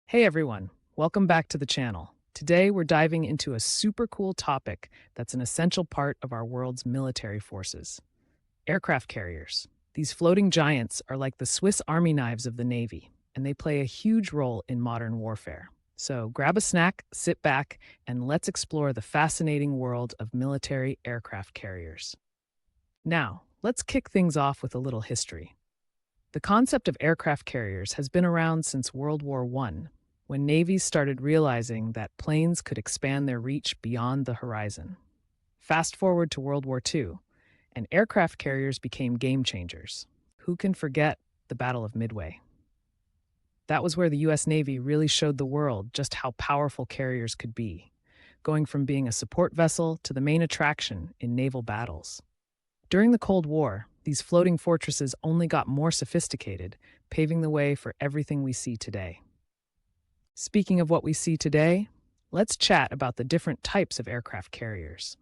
Hey everyone, welcome back to the channel. Today we're diving into a super cool topic that's an essential part of our world's military forces: aircraft carriers. These floating giants are like the Swiss Army knives of the Navy, and they play a huge role in modern warfare. So grab a snack, sit back, and let's explore the fascinating world of military aircraft carriers. Now, let's kick things off with a little history. The concept of aircraft carriers has been around since World War I, when navies started realizing that planes could expand their reach beyond the horizon. Fast forward to World War II, and aircraft carriers became game changers. Who can forget the Battle of Midway? That was where the US Navy really showed the world just how powerful carriers could be, going from being a support vessel to the main attraction in naval battles. During the Cold War, these floating fortresses only got more sophisticated, paving the way for everything we see today. Speaking of what we see today, let's chat about the different types of aircraft carriers.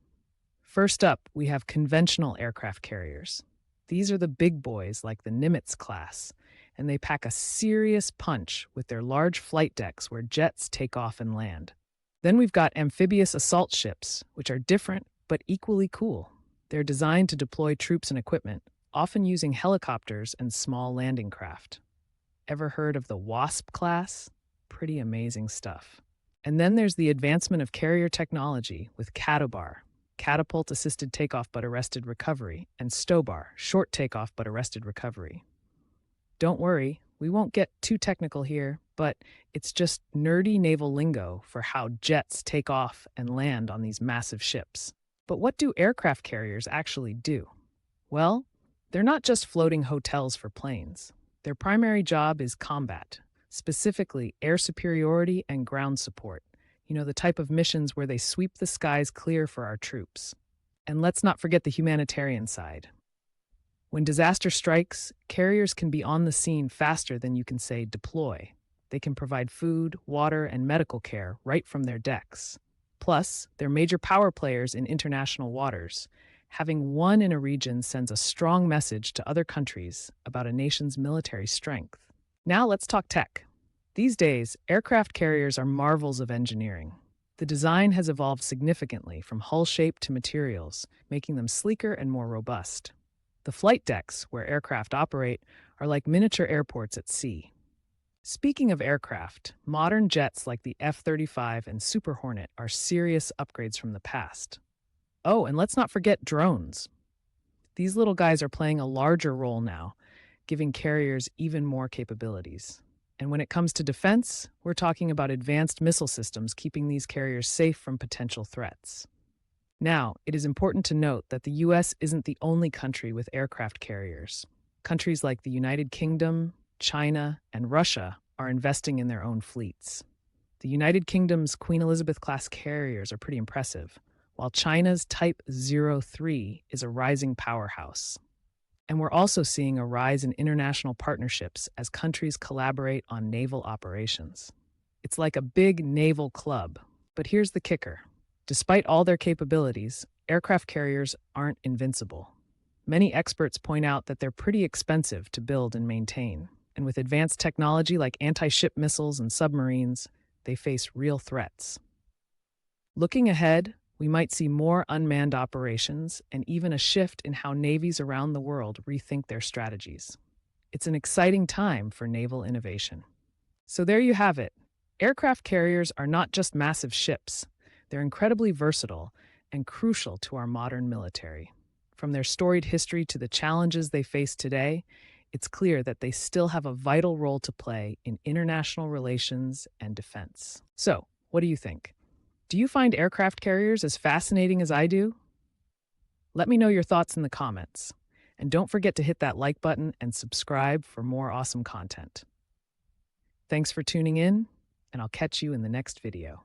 First up, we have conventional aircraft carriers. These are the big boys like the Nimitz class, and they pack a serious punch with their large flight decks where jets take off and land. Then we've got amphibious assault ships, which are different but equally cool. They're designed to deploy troops and equipment, often using helicopters and small landing craft. Ever heard of the Wasp class? Pretty amazing stuff. And then there's the advancement of carrier technology with CATOBAR, catapult assisted takeoff but arrested recovery, and STOBAR, short takeoff but arrested recovery. Don't worry, we won't get too technical here, but it's just nerdy naval lingo for how jets take off and land on these massive ships. But what do aircraft carriers actually do? Well, they're not just floating hotels for planes. Their primary job is combat, specifically air superiority and ground support. The type of missions where they sweep the skies clear for our troops. And let's not forget the humanitarian side. When disaster strikes, carriers can be on the scene faster than you can say deploy. They can provide food, water, and medical care right from their decks. Plus, they're major power players in international waters. Having one in a region sends a strong message to other countries about a nation's military strength. Now let's talk tech. These days, aircraft carriers are marvels of engineering. The design has evolved significantly from hull shape to materials, making them sleeker and more robust. The flight decks, where aircraft operate, are like miniature airports at sea. Speaking of aircraft, modern jets like the F-35 and Super Hornet are serious upgrades from the past. Oh, and let's not forget drones. These little guys are playing a larger role now, giving carriers even more capabilities. And when it comes to defense, we're talking about advanced missile systems keeping these carriers safe from potential threats. Now, it is important to note that the US isn't the only country with aircraft carriers. Countries like the United Kingdom, China, and Russia are investing in their own fleets. The United Kingdom's Queen Elizabeth-class carriers are pretty impressive, while China's Type 03 is a rising powerhouse. And we're also seeing a rise in international partnerships as countries collaborate on naval operations. It's like a big naval club. But here's the kicker. Despite all their capabilities, aircraft carriers aren't invincible. Many experts point out that they're pretty expensive to build and maintain. And with advanced technology like anti-ship missiles and submarines, they face real threats. Looking ahead, we might see more unmanned operations and even a shift in how navies around the world rethink their strategies. It's an exciting time for naval innovation. So there you have it. Aircraft carriers are not just massive ships. They're incredibly versatile and crucial to our modern military. From their storied history to the challenges they face today, it's clear that they still have a vital role to play in international relations and defense. So, what do you think? Do you find aircraft carriers as fascinating as I do? Let me know your thoughts in the comments. And don't forget to hit that like button and subscribe for more awesome content. Thanks for tuning in, and I'll catch you in the next video.